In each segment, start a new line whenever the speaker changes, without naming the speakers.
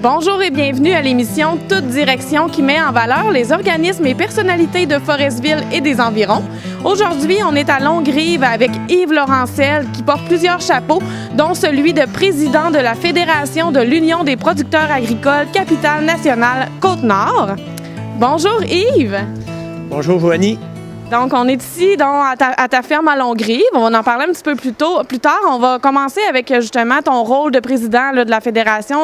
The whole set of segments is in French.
Bonjour et bienvenue à l'émission Toute Direction qui met en valeur les organismes et personnalités de Forestville et des environs. Aujourd'hui, on est à Longue-Rive avec Yves Laurencel qui porte plusieurs chapeaux, dont celui de président de la Fédération de l'Union des producteurs agricoles Capitale Nationale Côte-Nord. Bonjour Yves.
Bonjour Joanie.
Donc, on est ici à ta ferme à Longue-Rive. On va en parler un petit peu plus tard. On va commencer avec justement ton rôle de président de la Fédération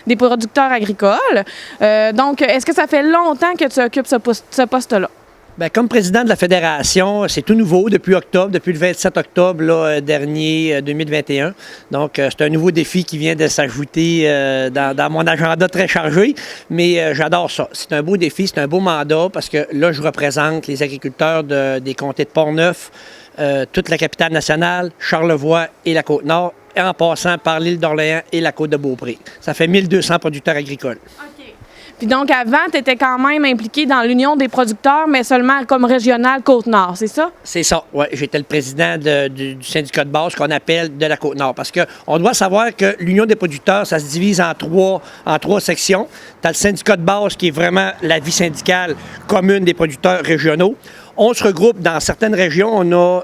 des producteurs agricoles. Donc, est-ce que ça fait longtemps que tu occupes ce poste-là?
Bien, comme président de la Fédération, c'est tout nouveau depuis octobre, depuis le 27 octobre dernier 2021. Donc, c'est un nouveau défi qui vient de s'ajouter dans mon agenda très chargé, mais j'adore ça. C'est un beau défi, c'est un beau mandat parce que là, je représente les agriculteurs des comtés de Portneuf, toute la Capitale Nationale, Charlevoix et la Côte-Nord, en passant par l'île d'Orléans et la Côte-de-Beaupré. Ça fait 1200 producteurs agricoles.
Puis donc, avant, tu étais quand même impliqué dans l'Union des producteurs, mais seulement comme régional Côte-Nord, c'est ça? C'est ça,
oui. J'étais le président du syndicat de base qu'on appelle de la Côte-Nord. Parce qu'on doit savoir que l'Union des producteurs, ça se divise en trois sections. Tu as le syndicat de base qui est vraiment la vie syndicale commune des producteurs régionaux. On se regroupe dans certaines régions.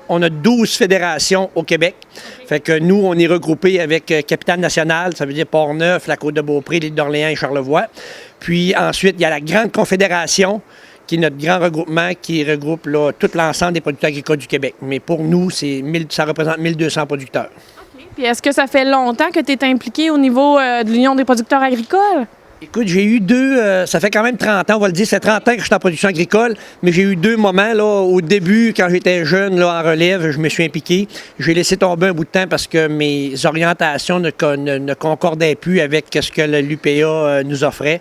On a 12 fédérations au Québec. Okay. Fait que nous, on est regroupés avec Capitale Nationale, ça veut dire Portneuf, la Côte-de-Beaupré, l'île d'Orléans et Charlevoix. Puis ensuite, il y a la Grande Confédération, qui est notre grand regroupement, qui regroupe là, tout l'ensemble des producteurs agricoles du Québec. Mais pour nous, ça représente 1200 producteurs.
Okay. Puis est-ce que ça fait longtemps que tu es impliqué au niveau de l'Union des producteurs agricoles?
Écoute, j'ai eu ça fait quand même 30 ans, on va le dire, c'est 30 ans que je suis en production agricole, mais j'ai eu deux moments, là, au début, quand j'étais jeune, là, en relève, je me suis impliqué. J'ai laissé tomber un bout de temps parce que mes orientations ne concordaient plus avec ce que l'UPA nous offrait.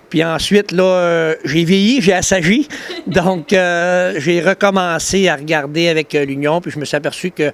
Puis ensuite, là, j'ai vieilli, j'ai assagi, donc j'ai recommencé à regarder avec l'Union, puis je me suis aperçu que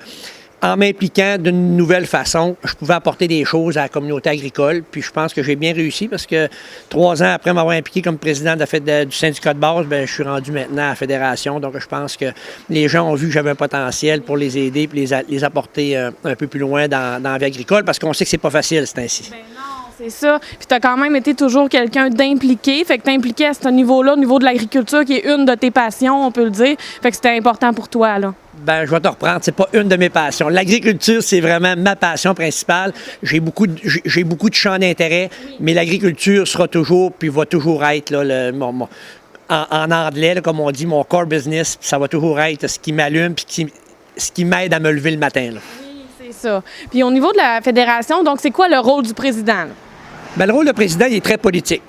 en m'impliquant d'une nouvelle façon, je pouvais apporter des choses à la communauté agricole. Puis je pense que j'ai bien réussi parce que 3 ans après m'avoir impliqué comme président du syndicat de base, bien, je suis rendu maintenant à la fédération. Donc je pense que les gens ont vu que j'avais un potentiel pour les aider et les apporter un peu plus loin dans la vie agricole parce qu'on sait que c'est pas facile, c'est ainsi.
Ben non, c'est ça. Puis tu as quand même été toujours quelqu'un d'impliqué. Fait que tu es impliqué à ce niveau-là, au niveau de l'agriculture, qui est une de tes passions, on peut le dire. Fait que c'était important pour toi, là.
Ben, je vais te reprendre. C'est pas une de mes passions. L'agriculture, c'est vraiment ma passion principale. J'ai beaucoup de champs d'intérêt, mais l'agriculture sera toujours, puis va toujours être, là, en anglais, là, comme on dit, mon core business. Ça va toujours être ce qui m'allume, puis ce qui m'aide à me lever le matin, là.
Oui, c'est ça. Puis au niveau de la fédération, donc, c'est quoi le rôle du président, là?
Bien, le rôle de président, il est très politique.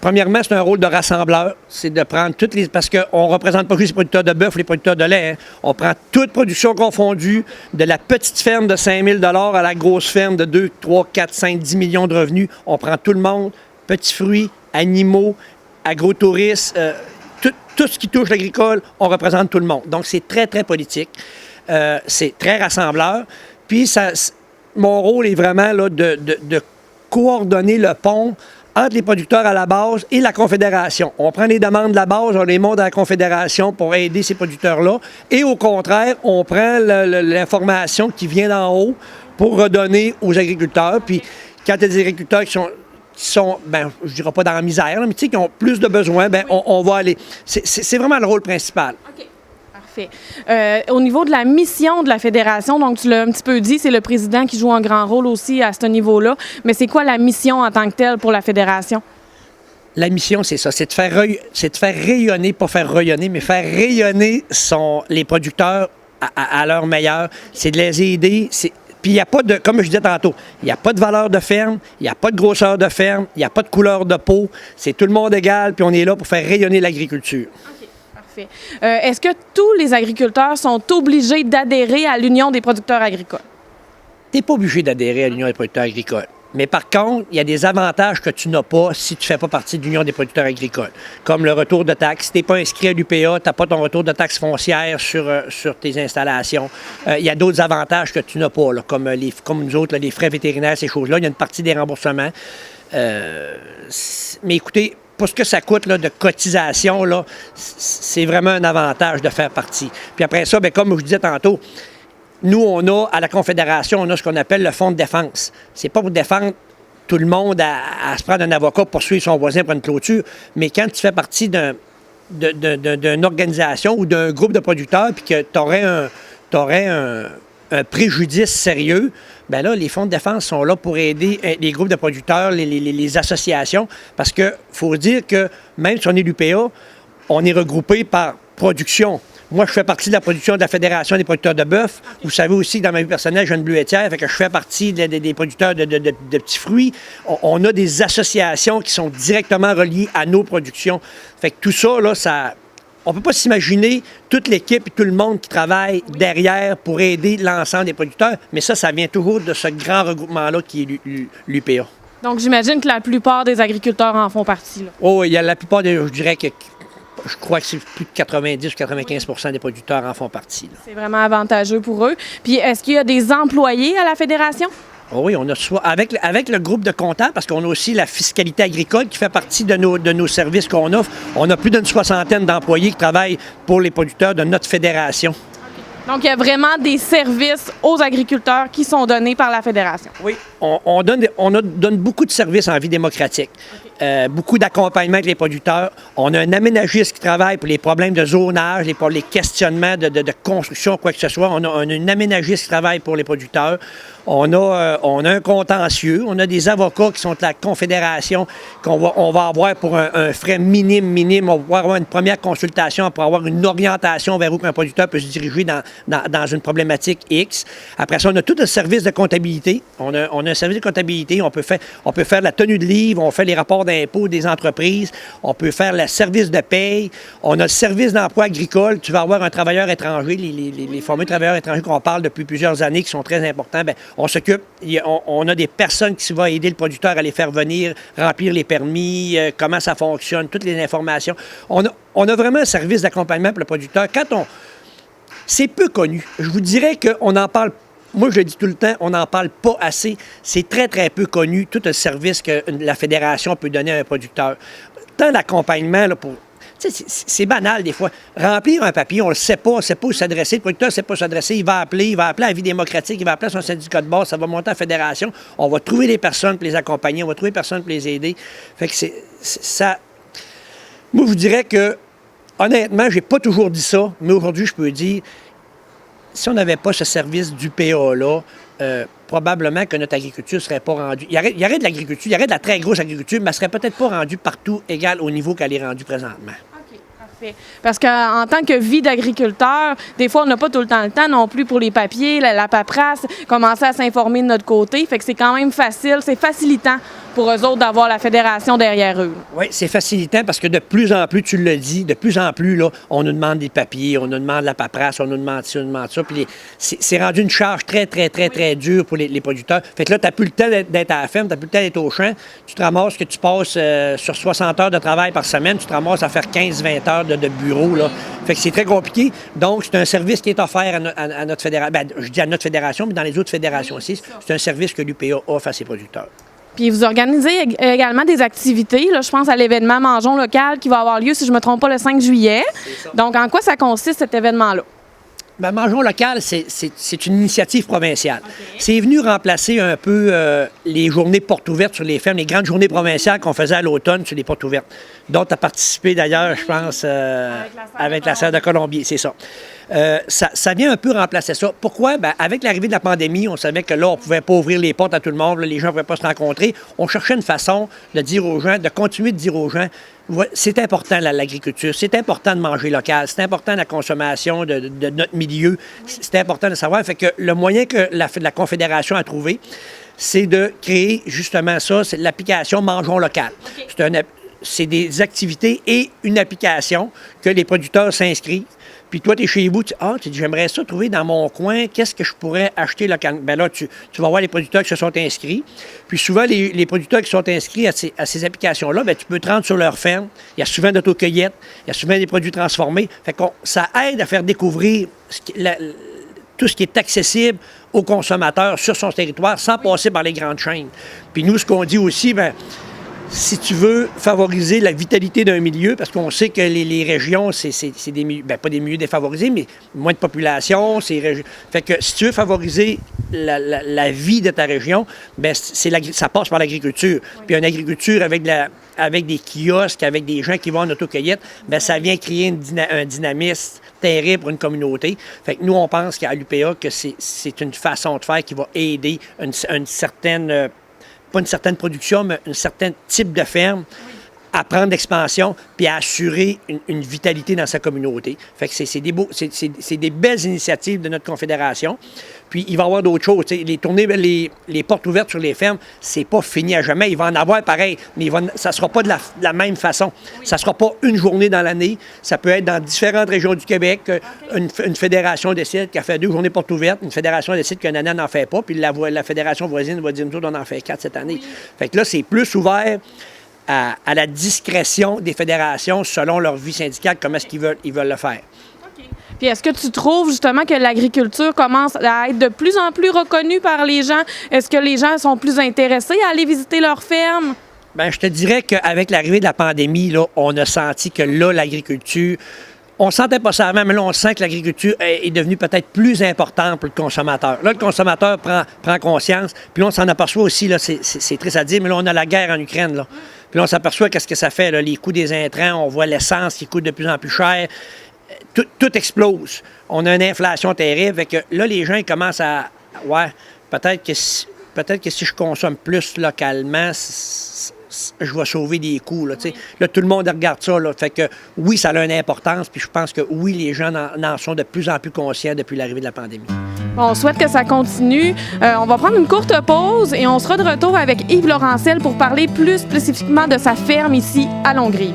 Premièrement, c'est un rôle de rassembleur. C'est de prendre toutes les... Parce qu'on ne représente pas juste les producteurs de bœuf ou les producteurs de lait. Hein. On prend toute production confondue, de la petite ferme de 5 000 à la grosse ferme de 2, 3, 4, 5, 10 millions de revenus. On prend tout le monde, petits fruits, animaux, agrotouristes, tout ce qui touche l'agricole, on représente tout le monde. Donc, c'est très, très politique. C'est très rassembleur. Puis, mon rôle est vraiment là, de coordonner le pont entre les producteurs à la base et la Confédération. On prend les demandes de la base, on les monte à la Confédération pour aider ces producteurs-là. Et au contraire, on prend l'information qui vient d'en haut pour redonner aux agriculteurs. Puis quand il y a des agriculteurs qui sont ben, je dirais pas dans la misère, là, mais tu sais, qui ont plus de besoins, ben, on va aller. C'est vraiment le rôle principal.
OK. Au niveau de la mission de la fédération, donc tu l'as un petit peu dit, c'est le président qui joue un grand rôle aussi à ce niveau-là, mais c'est quoi la mission en tant que telle pour la fédération?
La mission, c'est ça, c'est de faire rayonner, pas faire rayonner, mais faire rayonner les producteurs à leur meilleur. C'est de les aider, puis il n'y a pas de, comme je disais tantôt, il n'y a pas de valeur de ferme, il n'y a pas de grosseur de ferme, il n'y a pas de couleur de peau, c'est tout le monde égal, puis on est là pour faire rayonner l'agriculture.
Est-ce que tous les agriculteurs sont obligés d'adhérer à l'Union des producteurs agricoles?
Tu n'es pas obligé d'adhérer à l'Union des producteurs agricoles. Mais par contre, il y a des avantages que tu n'as pas si tu ne fais pas partie de l'Union des producteurs agricoles, comme le retour de taxes. Si tu n'es pas inscrit à l'UPA, tu n'as pas ton retour de taxes foncières sur tes installations. Il y a d'autres avantages que tu n'as pas, là, comme nous autres, là, les frais vétérinaires, ces choses-là. Il y a une partie des remboursements. Mais écoutez, pour ce que ça coûte là, de cotisation, là, c'est vraiment un avantage de faire partie. Puis après ça, bien, comme je disais tantôt, nous, on a, à la Confédération, on a ce qu'on appelle le fonds de défense. C'est pas pour défendre tout le monde à se prendre un avocat pour poursuivre son voisin pour une clôture. Mais quand tu fais partie d'une organisation ou d'un groupe de producteurs puis que tu aurais un préjudice sérieux, bien là, les fonds de défense sont là pour aider les groupes de producteurs, les associations, parce qu'il faut dire que même si on est l'UPA, on est regroupé par production. Moi, je fais partie de la production de la Fédération des producteurs de bœuf. Vous savez aussi que dans ma vie personnelle, j'ai une bleuetière, fait que je fais partie des producteurs de petits fruits. On a des associations qui sont directement reliées à nos productions. Fait que tout ça, là, on ne peut pas s'imaginer toute l'équipe et tout le monde qui travaille derrière pour aider l'ensemble des producteurs, mais ça vient toujours de ce grand regroupement-là qui est l'UPA.
Donc, j'imagine que la plupart des agriculteurs en font partie, là.
Oh, il y a la plupart je dirais que je crois que c'est plus de 90 ou 95 des producteurs en font partie, là. C'est
vraiment avantageux pour eux. Puis, est-ce qu'il y a des employés à la Fédération?
Oh oui, on a soit avec le groupe de comptables, parce qu'on a aussi la fiscalité agricole qui fait partie de nos services qu'on offre. On a plus d'une 60aine d'employés qui travaillent pour les producteurs de notre fédération.
Donc, il y a vraiment des services aux agriculteurs qui sont donnés par la Fédération.
Oui, on donne beaucoup de services en vie démocratique. Beaucoup d'accompagnement avec les producteurs. On a un aménagiste qui travaille pour les problèmes de zonage, pour les questionnements de construction, quoi que ce soit. On a un aménagiste qui travaille pour les producteurs. On a un contentieux. On a des avocats qui sont de la Confédération on va avoir pour un frais minime. On va avoir une première consultation pour avoir une orientation vers où un producteur peut se diriger dans une problématique X. Après ça, on a tout un service de comptabilité. On a un service de comptabilité. On peut faire la tenue de livre. On fait les rapports d'impôts des entreprises. On peut faire le service de paye. On a le service d'emploi agricole. Tu vas avoir un travailleur étranger, les fameux travailleurs étrangers qu'on parle depuis plusieurs années qui sont très importants. Bien, on s'occupe, on a des personnes qui vont aider le producteur à les faire venir, remplir les permis, comment ça fonctionne, toutes les informations. On a vraiment un service d'accompagnement pour le producteur. C'est peu connu. Je vous dirais qu'on en parle. Moi, je le dis tout le temps, on n'en parle pas assez. C'est très, très peu connu, tout le service que la Fédération peut donner à un producteur. Tant l'accompagnement, là, pour... C'est banal, des fois. Remplir un papier, on ne sait pas où s'adresser. Le producteur ne sait pas où s'adresser. Il va appeler à Vie démocratique, il va appeler à son syndicat de base, ça va monter à la Fédération. On va trouver des personnes pour les accompagner, on va trouver des personnes pour les aider. Fait que ça... Moi, je vous dirais que, honnêtement, j'ai pas toujours dit ça, mais aujourd'hui, je peux dire... Si on n'avait pas ce service d'UPA-là, probablement que notre agriculture ne serait pas rendue. Il y aurait de l'agriculture, il y aurait de la très grosse agriculture, mais elle ne serait peut-être pas rendue partout égale au niveau qu'elle est rendue présentement.
OK, parfait. Parce qu'en tant que vie d'agriculteur, des fois, on n'a pas tout le temps non plus pour les papiers, la paperasse, commencer à s'informer de notre côté. Fait que c'est quand même facile, c'est facilitant pour eux autres d'avoir la Fédération derrière eux.
Oui, c'est facilitant parce que de plus en plus, tu le dis, de plus en plus, là, on nous demande des papiers, on nous demande la paperasse, on nous demande ci, on nous demande ça. Puis c'est rendu une charge très, très, très, très dure pour les producteurs. Fait que là, tu n'as plus le temps d'être à la ferme, tu n'as plus le temps d'être au champ. Tu te ramasses que tu passes sur 60 heures de travail par semaine, tu te ramasses à faire 15-20 heures de bureau, là. Fait que c'est très compliqué. Donc, c'est un service qui est offert à notre fédération. Ben, je dis à notre fédération, mais dans les autres fédérations aussi. C'est un service que l'UPA offre à ses producteurs.
Puis vous organisez également des activités. Là, je pense à l'événement Mangeons local qui va avoir lieu, si je ne me trompe pas, le 5 juillet. Donc, en quoi ça consiste, cet événement-là?
Bien, Mangeons local, c'est une initiative provinciale. Okay. C'est venu remplacer un peu les journées portes ouvertes sur les fermes, les grandes journées provinciales qu'on faisait à l'automne sur les portes ouvertes, dont tu as participé d'ailleurs, je pense, avec la Serre de Colombier, c'est ça. Ça vient un peu remplacer ça. Pourquoi? Bien, avec l'arrivée de la pandémie, on savait que là, on ne pouvait pas ouvrir les portes à tout le monde, là, les gens ne pouvaient pas se rencontrer. On cherchait une façon de dire aux gens, de continuer de dire aux gens, c'est important l'agriculture, c'est important de manger local, c'est important la consommation de notre milieu, c'est important de savoir. Fait que le moyen que la Confédération a trouvé, c'est de créer justement ça, c'est l'application Mangeons local. Okay. C'est des activités et une application que les producteurs s'inscrivent. Puis toi, tu es chez vous, tu dis, j'aimerais ça trouver dans mon coin, qu'est-ce que je pourrais acheter localement? Bien là, tu vas voir les producteurs qui se sont inscrits. Puis souvent, les producteurs qui sont inscrits à ces applications-là, bien, tu peux te rendre sur leur ferme. Il y a souvent d'autocueillettes, il y a souvent des produits transformés. Fait que ça aide à faire découvrir tout ce qui est accessible aux consommateurs sur son territoire sans passer par les grandes chaînes. Puis nous, ce qu'on dit aussi, bien, si tu veux favoriser la vitalité d'un milieu, parce qu'on sait que les régions, c'est des milieux, ben, pas des milieux défavorisés, mais moins de population. Fait que si tu veux favoriser la vie de ta région, ben, ça passe par l'agriculture. Oui. Puis une agriculture avec des kiosques, avec des gens qui vont en autocueillette, ben, ça vient créer un dynamisme terrible pour une communauté. Fait que nous, on pense qu'à l'UPA, que c'est une façon de faire qui va aider une certaine... pas une certaine production, mais un certain type de ferme, à prendre l'expansion puis à assurer une vitalité dans sa communauté. Fait que c'est des belles initiatives de notre confédération. Puis il va y avoir d'autres choses. Les tournées, les portes ouvertes sur les fermes, c'est pas fini à jamais. Il va en avoir pareil, mais ça ne sera pas de la même façon. Oui. Ça ne sera pas une journée dans l'année. Ça peut être dans différentes régions du Québec. Okay. Une fédération décide qu'elle fait 2 journées portes ouvertes. Une fédération décide qu'une année, elle n'en fait pas. Puis la fédération voisine va dire, nous autres, on en fait 4 cette année. Oui. Fait que là, c'est plus ouvert à la discrétion des fédérations selon leur vie syndicale, comment est-ce qu'ils veulent le faire. Okay.
Puis est-ce que tu trouves justement que l'agriculture commence à être de plus en plus reconnue par les gens? Est-ce que les gens sont plus intéressés à aller visiter leurs fermes?
Bien, je te dirais qu'avec l'arrivée de la pandémie, là, on a senti que là, l'agriculture... On ne sentait pas ça avant, mais là, on sent que l'agriculture est devenue peut-être plus importante pour le consommateur. Là, le consommateur prend conscience, puis là, on s'en aperçoit aussi, là, c'est triste à dire, mais là, on a la guerre en Ukraine, là. Puis là, on s'aperçoit qu'est-ce que ça fait, là, les coûts des intrants, on voit l'essence qui coûte de plus en plus cher. Tout explose. On a une inflation terrible. Fait que là, les gens ils commencent à... Ouais, peut-être que si je consomme plus localement, je vais sauver des coûts. Là, oui. Là, tout le monde regarde ça. Là, fait que oui, ça a une importance. Puis je pense que oui, les gens en sont de plus en plus conscients depuis l'arrivée de la pandémie.
On souhaite que ça continue. On va prendre une courte pause et on sera de retour avec Yves Laurentiel pour parler plus spécifiquement de sa ferme ici à Longrive.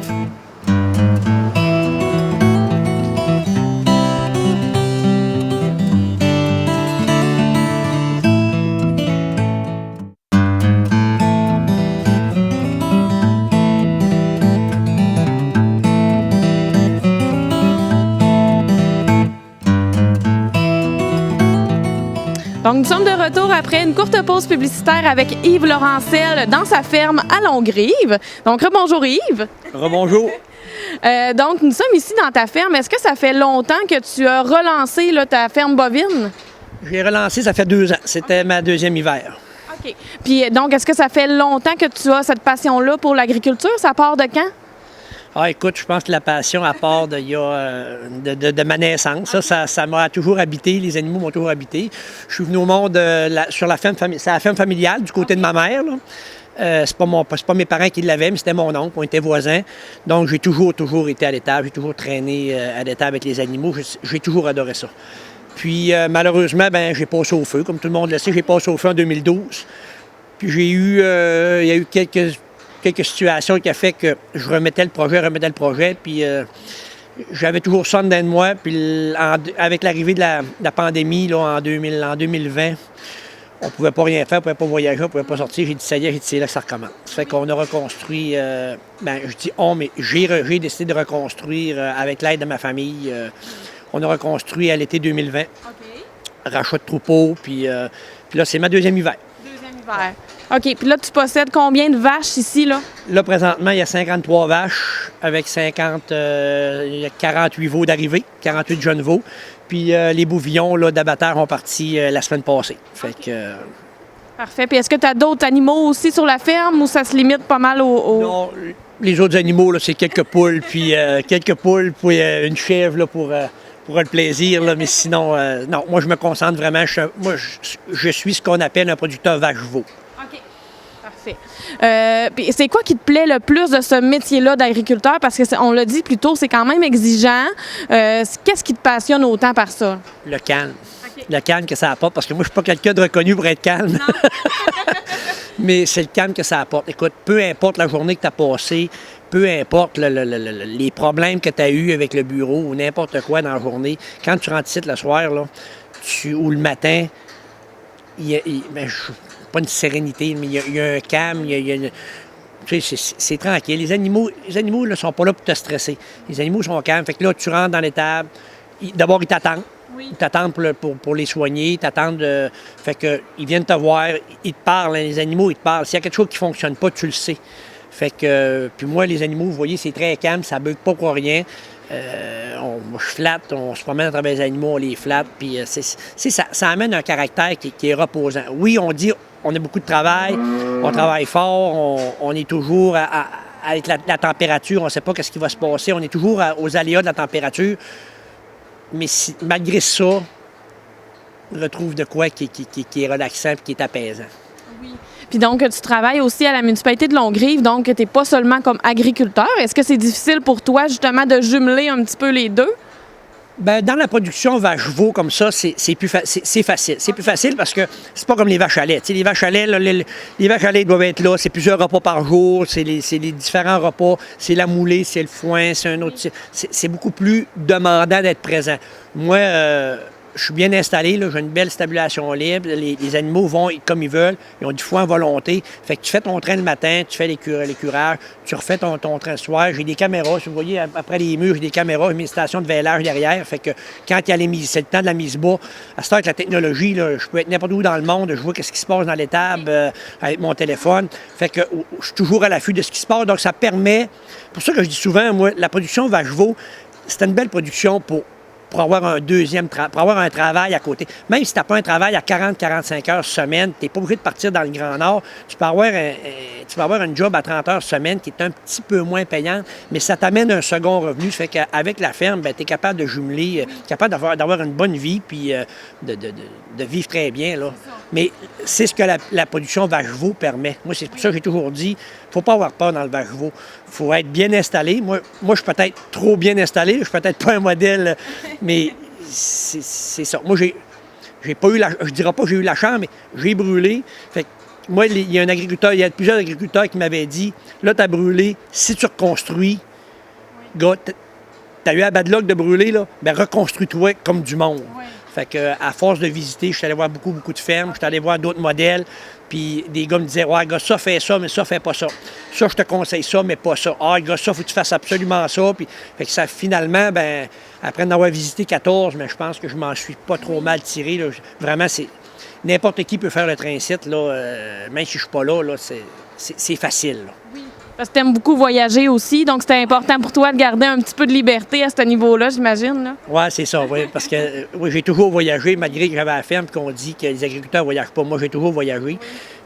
Donc, nous sommes de retour après une courte pause publicitaire avec Yves Laurentiel dans sa ferme à Longrive. Donc, rebonjour Yves.
Rebonjour.
Donc, nous sommes ici dans ta ferme. Est-ce que ça fait longtemps que tu as relancé là, ta ferme bovine?
J'ai relancé, ça fait 2 ans. C'était ma 2e hiver.
OK. Puis, donc, est-ce que ça fait longtemps que tu as cette passion-là pour l'agriculture? Ça part de quand?
Ah, écoute, je pense que la passion, à part de ma naissance, ça m'a toujours habité, les animaux m'ont toujours habité. Je suis venu au monde sur la ferme familiale du côté de ma mère. C'est pas mes parents qui l'avaient, mais c'était mon oncle, on était voisins. Donc, j'ai toujours été à l'étable, j'ai toujours traîné à l'étable avec les animaux. J'ai toujours adoré ça. Puis, malheureusement, j'ai passé au feu. Comme tout le monde le sait, j'ai passé au feu en 2012. Puis, il y a eu quelques situations qui ont fait que je remettais le projet, puis j'avais toujours ça en dedans de moi. Puis avec l'arrivée de la pandémie là, en 2020, on ne pouvait pas rien faire, on ne pouvait pas voyager, on ne pouvait pas sortir. J'ai dit, ça y est, c'est là que ça recommence. Ça fait qu'on a reconstruit, je dis on, mais j'ai décidé de reconstruire avec l'aide de ma famille. On a reconstruit à l'été 2020. OK. Rachat de troupeaux, puis là, c'est ma 2e hiver.
2e hiver. OK. Puis là, tu possèdes combien de vaches ici, là?
Là, présentement, il y a 53 vaches avec il y a 48 veaux d'arrivée, 48 jeunes veaux. Puis les bouvillons d'abatteur ont parti la semaine passée. Fait que...
Parfait. Puis est-ce que tu as d'autres animaux aussi sur la ferme ou ça se limite pas mal au...
Non, les autres animaux, là, c'est quelques poules, puis une chèvre là, pour le plaisir, là, mais sinon, non, moi, je me concentre vraiment. Je suis ce qu'on appelle un producteur vache-veau.
OK. Parfait. Puis c'est quoi qui te plaît le plus de ce métier-là d'agriculteur? Parce qu'on l'a dit plus tôt, c'est quand même exigeant. Qu'est-ce qui te passionne autant par ça?
Le calme. Okay. Le calme que ça apporte, parce que moi, je ne suis pas quelqu'un de reconnu pour être calme. Mais c'est le calme que ça apporte. Écoute, peu importe la journée que tu as passée, peu importe les problèmes que tu as eus avec le bureau ou n'importe quoi dans la journée, quand tu rentres ici le soir là, ou le matin, pas une sérénité, mais il y a un calme, c'est tranquille. Les animaux ne sont pas là pour te stresser. Les animaux sont calmes. Fait que là, tu rentres dans l'étable. D'abord, ils t'attendent. Oui. Ils t'attendent pour les soigner. Ils t'attendent. Fait que ils viennent te voir. Ils te parlent. Les animaux, ils te parlent. S'il y a quelque chose qui ne fonctionne pas, tu le sais. Fait que, puis moi, les animaux, vous voyez, c'est très calme, ça bug pas pour rien. Je flatte, on se promène à travers les animaux, on les flatte, puis ça amène un caractère qui est reposant. Oui, on dit, on a beaucoup de travail, on travaille fort, on est toujours avec la température, on ne sait pas ce qui va se passer, on est toujours aux aléas de la température, mais malgré ça, on retrouve de quoi qui est relaxant et qui est apaisant.
Oui. Puis donc, tu travailles aussi à la municipalité de Longrive, donc tu n'es pas seulement comme agriculteur. Est-ce que c'est difficile pour toi, justement, de jumeler un petit peu les deux?
Bien, dans la production vache-veau comme ça, c'est facile. C'est plus facile parce que c'est pas comme les vaches à lait. Tu sais, les vaches à lait, là, les vaches à lait doivent être là. C'est plusieurs repas par jour. C'est les différents repas. C'est la moulée, c'est le foin, c'est un autre. C'est beaucoup plus demandant d'être présent. Moi, je suis bien installé, j'ai une belle stabulation libre. Les animaux vont comme ils veulent. Ils ont du foin en volonté. Fait que tu fais ton train le matin, tu fais l'écurage, tu refais ton train le soir. J'ai des caméras. Si vous voyez, après les murs, j'ai des caméras, j'ai mis une station de vêlage derrière. Fait que quand il y a c'est le temps de la mise bas, à ce temps avec la technologie, là, je peux être n'importe où dans le monde. Je vois ce qui se passe dans l'étable avec mon téléphone. Fait que je suis toujours à l'affût de ce qui se passe. Donc, ça permet... Pour ça que je dis souvent, moi, la production vache-veau, c'est une belle production pour avoir un travail à côté. Même si tu n'as pas un travail à 40-45 heures semaine, tu n'es pas obligé de partir dans le Grand Nord. Tu peux avoir un job à 30 heures semaine qui est un petit peu moins payant, mais ça t'amène un second revenu. Ça fait qu'avec la ferme, tu es capable de jumeler, capable d'avoir une bonne vie puis de vivre très bien, là. Mais c'est ce que la production vache-veau permet. Moi, c'est pour ça que j'ai toujours dit, il ne faut pas avoir peur dans le vache-veau. Il faut être bien installé. Moi, je suis peut-être trop bien installé. Je ne suis peut-être pas un modèle, mais c'est ça. Moi, j'ai pas eu je dirais pas que j'ai eu la chance, mais j'ai brûlé. Fait que moi, il y a plusieurs agriculteurs qui m'avaient dit, là, tu as brûlé, si tu reconstruis, gars, tu as eu la bad luck de brûler, là, bien, reconstruis-toi comme du monde. Oui. Fait que, à force de visiter, je suis allé voir beaucoup de fermes, je suis allé voir d'autres modèles, puis des gars me disaient, ouais, gars, ça fait ça, mais ça fait pas ça. Ça, je te conseille ça, mais pas ça. Ah, gars, ça, faut que tu fasses absolument ça. Puis, fait que ça, finalement, ben, après en avoir visité 14, mais je pense que je m'en suis pas trop mal tiré, là. Vraiment, c'est n'importe qui peut faire le train-site, là, même si je suis pas là, c'est facile, là.
Oui. Parce que tu aimes beaucoup voyager aussi, donc c'était important pour toi de garder un petit peu de liberté à ce niveau-là, j'imagine.
Oui, c'est ça, oui. Parce que oui, j'ai toujours voyagé, malgré que j'avais la ferme et qu'on dit que les agriculteurs ne voyagent pas. Moi, j'ai toujours voyagé.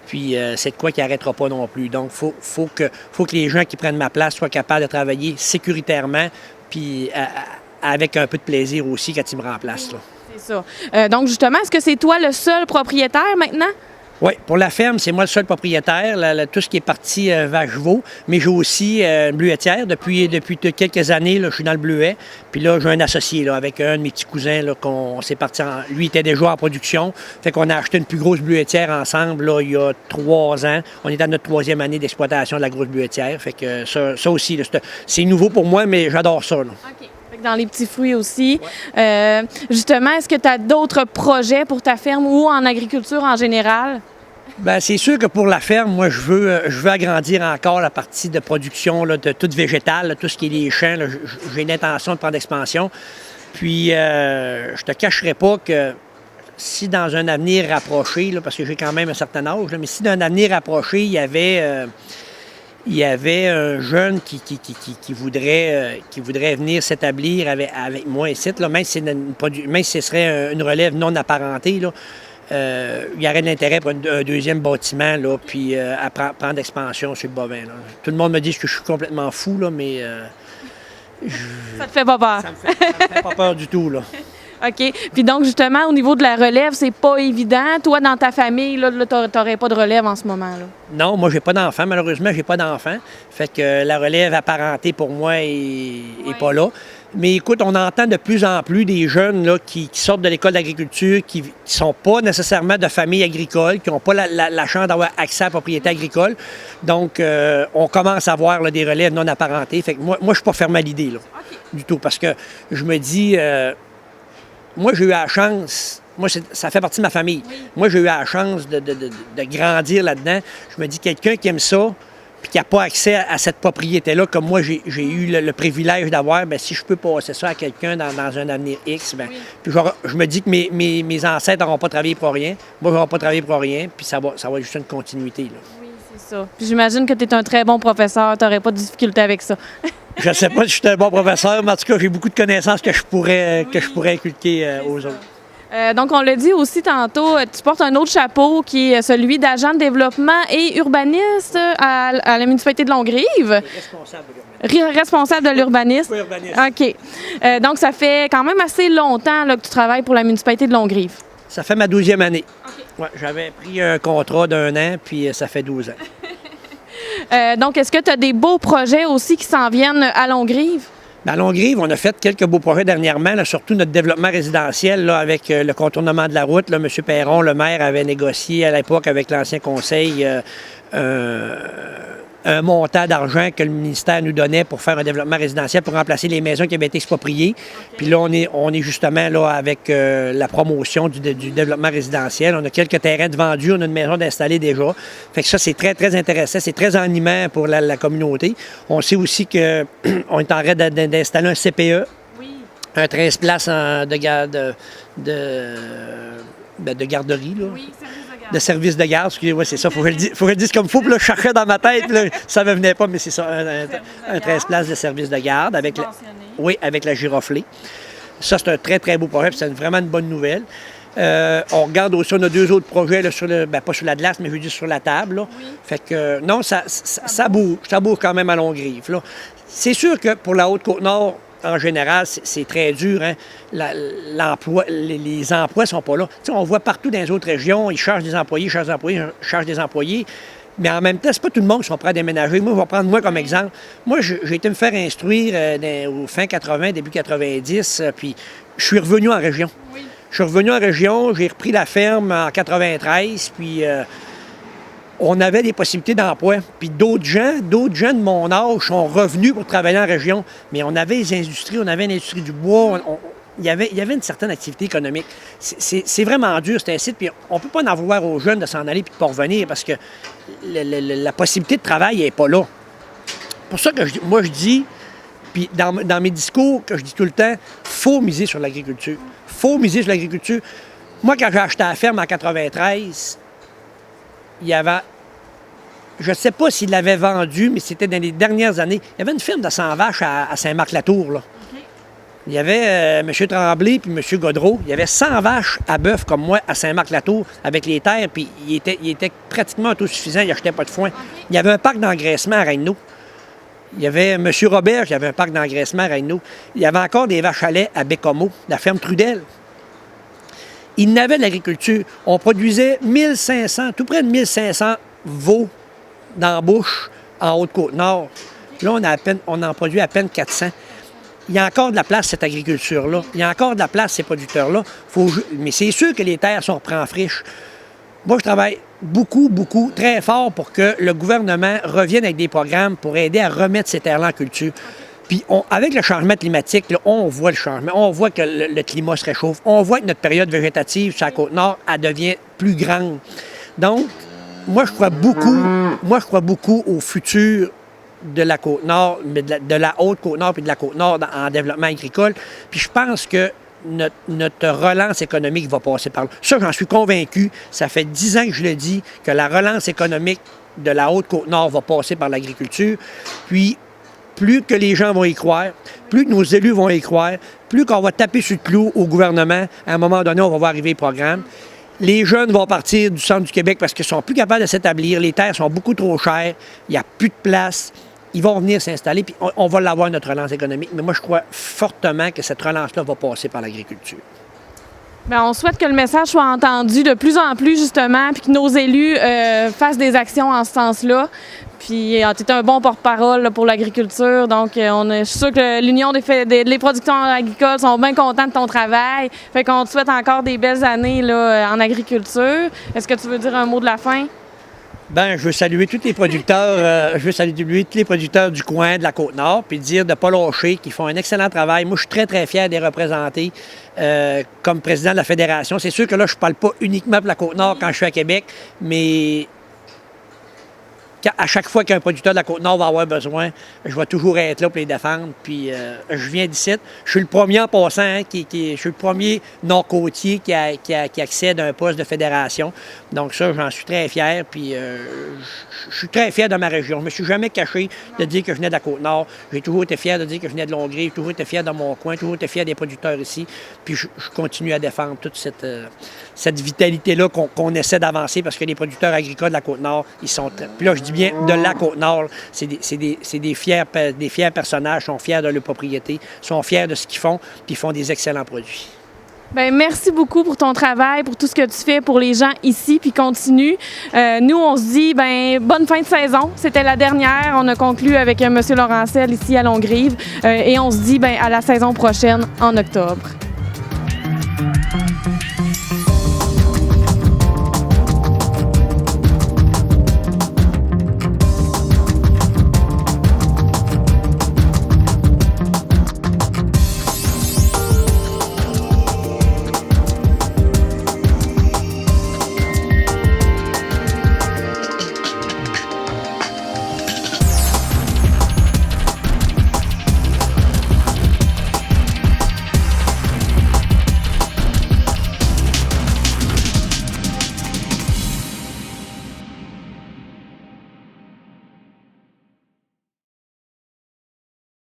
Puis c'est de quoi qui n'arrêtera pas non plus. Donc, il faut que les gens qui prennent ma place soient capables de travailler sécuritairement, puis avec un peu de plaisir aussi quand ils me remplacent, là.
C'est ça. Donc, justement, est-ce que c'est toi le seul propriétaire maintenant?
Oui, pour la ferme, c'est moi le seul propriétaire, tout ce qui est parti vache-veau, mais j'ai aussi une bleuetière. Depuis quelques années, là, je suis dans le bleuet. Puis là, j'ai un associé là, avec un de mes petits cousins, là, qu'on s'est parti lui était déjà en production. Fait qu'on a acheté une plus grosse bleuetière ensemble là, il y a 3 ans. On est à notre 3e année d'exploitation de la grosse bleuetière. Fait que ça aussi, là, c'est nouveau pour moi, mais j'adore ça, là.
OK. Dans les petits fruits aussi. Ouais. Justement, est-ce que tu as d'autres projets pour ta ferme ou en agriculture en général?
Bien, c'est sûr que pour la ferme, moi, je veux agrandir encore la partie de production là, de toute végétale, là, tout ce qui est les champs. Là, j'ai l'intention de prendre d'expansion. Puis, je te cacherai pas que si dans un avenir rapproché, là, parce que j'ai quand même un certain âge, là, mais si dans un avenir rapproché, il y avait un jeune qui voudrait venir s'établir avec moi ici, là, même si ce serait une relève non apparentée, là, il y aurait de l'intérêt pour un deuxième bâtiment, là, puis à prendre d'expansion sur le bovin. Là. Tout le monde me dit que je suis complètement fou, là, mais...
ça te fait pas peur?
Ça me fait pas peur du tout, là.
OK. Puis donc, justement, au niveau de la relève, c'est pas évident. Toi, dans ta famille, là t'aurais pas de relève en ce moment, là?
Non, moi, j'ai pas d'enfant. Malheureusement, j'ai pas d'enfant. Fait que la relève apparentée, pour moi, est pas là. Mais écoute, on entend de plus en plus des jeunes là, qui sortent de l'école d'agriculture, qui sont pas nécessairement de famille agricole, qui n'ont pas la chance d'avoir accès à la propriété agricole. Donc, on commence à voir là, des relèves non apparentées. Fait que moi je suis pas fermé à l'idée, là, du tout. Parce que je me dis... moi, j'ai eu la chance, ça fait partie de ma famille. Oui. Moi, j'ai eu la chance de grandir là-dedans. Je me dis, quelqu'un qui aime ça, puis qui n'a pas accès à cette propriété-là, comme moi, j'ai eu le privilège d'avoir, bien, si je peux passer ça à quelqu'un dans un avenir X, bien, oui. Puis je me dis que mes ancêtres n'auront pas travaillé pour rien. Moi, je n'aurai pas travaillé pour rien, puis ça va être juste une continuité, là.
Oui, c'est C'est ça. Puis j'imagine que tu es un très bon professeur, tu n'aurais pas de difficulté avec ça.
Je ne sais pas si je suis un bon professeur, mais en tout cas, j'ai beaucoup de connaissances que je pourrais inculquer aux autres.
Donc, on l'a dit aussi tantôt, tu portes un autre chapeau qui est celui d'agent de développement et urbaniste à la municipalité de Longrive.
Responsable de l'urbanisme.
Responsable de l'urbanisme.
Oui, urbaniste.
OK. Donc, ça fait quand même assez longtemps là, que tu travailles pour la municipalité de Longrive.
Ça fait ma 12e année.
OK.
Ouais, j'avais pris un contrat d'1 an, puis ça fait 12 ans.
Donc, est-ce que tu as des beaux projets aussi qui s'en viennent à Longrive?
À Longrive, on a fait quelques beaux projets dernièrement, là, surtout notre développement résidentiel là, avec le contournement de la route. Là, M. Perron, le maire, avait négocié à l'époque avec l'ancien conseil un montant d'argent que le ministère nous donnait pour faire un développement résidentiel pour remplacer les maisons qui avaient été expropriées. Okay. Puis là, on est justement là avec la promotion du développement résidentiel. On a quelques terrains de vendus, on a une maison d'installer déjà. Fait que ça, c'est très, très intéressant. C'est très animant pour la communauté. On sait aussi qu'on est en train d'installer un CPE, oui. Un 13 places de garderie. Là. Oui, de service de garde, excusez-moi, c'est ça, il faut que je le dise comme il faut, puis là, je cherchais dans ma tête, là, ça ne me venait pas, mais c'est ça, un 13 places de service de garde avec la giroflée. Ça, c'est un très, très beau projet, puis c'est vraiment une bonne nouvelle. On regarde aussi, on a 2 autres projets, là, pas sur la glace, mais je veux dire sur la table. Là. Oui. Fait que, non, ça bouge quand même à Longrive. Là. C'est sûr que pour la Haute-Côte-Nord, en général, c'est très dur. Hein? Les emplois ne sont pas là. T'sais, on voit partout dans les autres régions, ils chargent des employés, chargent des employés. Mais en même temps, c'est pas tout le monde qui sont prêts à déménager. Moi, je vais prendre moi comme exemple. Moi, j'ai été me faire instruire au fin 80, début 90, puis je suis revenu en région. Oui. Je suis revenu en région, j'ai repris la ferme en 93, puis on avait des possibilités d'emploi. Puis d'autres gens de mon âge sont revenus pour travailler en région. Mais on avait les industries, on avait l'industrie du bois, il y avait une certaine activité économique. C'est vraiment dur, c'est un site. Puis on ne peut pas en vouloir aux jeunes de s'en aller et de ne pas revenir parce que la possibilité de travail n'est pas là. C'est pour ça que moi je dis, puis dans mes discours, que je dis tout le temps, il faut miser sur l'agriculture. Il faut miser sur l'agriculture. Moi, quand j'ai acheté la ferme en 93, il y avait, je ne sais pas s'il l'avait vendu, mais c'était dans les dernières années, il y avait une ferme de 100 vaches à Saint-Marc-la-Tour. Là. Okay. Il y avait M. Tremblay et M. Godreau. Il y avait 100 vaches à bœuf comme moi à Saint-Marc-la-Tour avec les terres, puis il était pratiquement autosuffisant, il n'achetait pas de foin. Okay. Il y avait un parc d'engraissement à Reynaud. Il y avait M. Robert qui avait un parc d'engraissement à Reynaud. Il y avait encore des vaches à lait à Bécomo, la ferme Trudel. Il n'avait de l'agriculture. On produisait 1500, tout près de 1500 veaux d'embauche en Haute-Côte-Nord. Là, on en produit à peine 400. Il y a encore de la place, cette agriculture-là. Il y a encore de la place, ces producteurs-là. Mais c'est sûr que les terres sont reprises en friche. Moi, je travaille beaucoup, très fort pour que le gouvernement revienne avec des programmes pour aider à remettre ces terres-là en culture. Puis avec le changement climatique, là, on voit le changement. On voit que le climat se réchauffe. On voit que notre période végétative sur la Côte-Nord, elle devient plus grande. Donc, moi, je crois beaucoup au futur de la Côte-Nord, de la Haute-Côte-Nord puis de la Côte-Nord en développement agricole. Puis je pense que notre relance économique va passer par là. Ça, j'en suis convaincu. Ça fait 10 ans que je le dis, que la relance économique de la Haute-Côte-Nord va passer par l'agriculture. Puis, plus que les gens vont y croire, plus que nos élus vont y croire, plus qu'on va taper sur le clou au gouvernement, à un moment donné, on va voir arriver les programmes. Les jeunes vont partir du centre du Québec parce qu'ils ne sont plus capables de s'établir. Les terres sont beaucoup trop chères. Il n'y a plus de place. Ils vont venir s'installer, puis on va l'avoir, notre relance économique. Mais moi, je crois fortement que cette relance-là va passer par l'agriculture.
Bien, on souhaite que le message soit entendu de plus en plus, justement, puis que nos élus fassent des actions en ce sens-là. Puis, tu es un bon porte-parole pour l'agriculture. Donc, je suis sûre que l'Union des producteurs agricoles sont bien contents de ton travail. Fait qu'on te souhaite encore des belles années là, en agriculture. Est-ce que tu veux dire un mot de la fin?
Bien, je veux saluer tous les producteurs, du coin, de la Côte-Nord, puis dire de ne pas lâcher, qu'ils font un excellent travail. Moi, je suis très, très fier de les représenter comme président de la Fédération. C'est sûr que là, je ne parle pas uniquement pour la Côte-Nord quand je suis à Québec, mais à chaque fois qu'un producteur de la Côte-Nord va avoir besoin, je vais toujours être là pour les défendre. Puis je viens d'ici. Je suis le premier en passant, hein, je suis le premier nord-côtier qui accède à un poste de fédération. Donc ça, j'en suis très fier. Puis je suis très fier de ma région. Je me suis jamais caché de dire que je venais de la Côte-Nord. J'ai toujours été fier de dire que je venais de Longueuil. J'ai toujours été fier de mon coin. J'ai toujours été fier des producteurs ici. Puis je continue à défendre toute cette vitalité-là qu'on essaie d'avancer parce que les producteurs agricoles de la Côte-Nord, ils sont... Puis là, je dis bien de la Côte-Nord, c'est des fiers personnages, sont fiers de leur propriété, sont fiers de ce qu'ils font, puis ils font des excellents produits.
Bien, merci beaucoup pour ton travail, pour tout ce que tu fais pour les gens ici, puis continue. Nous, on se dit, bien, bonne fin de saison. C'était la dernière. On a conclu avec M. Laurentiel ici à Longrive. Et on se dit, bien, à la saison prochaine, en octobre.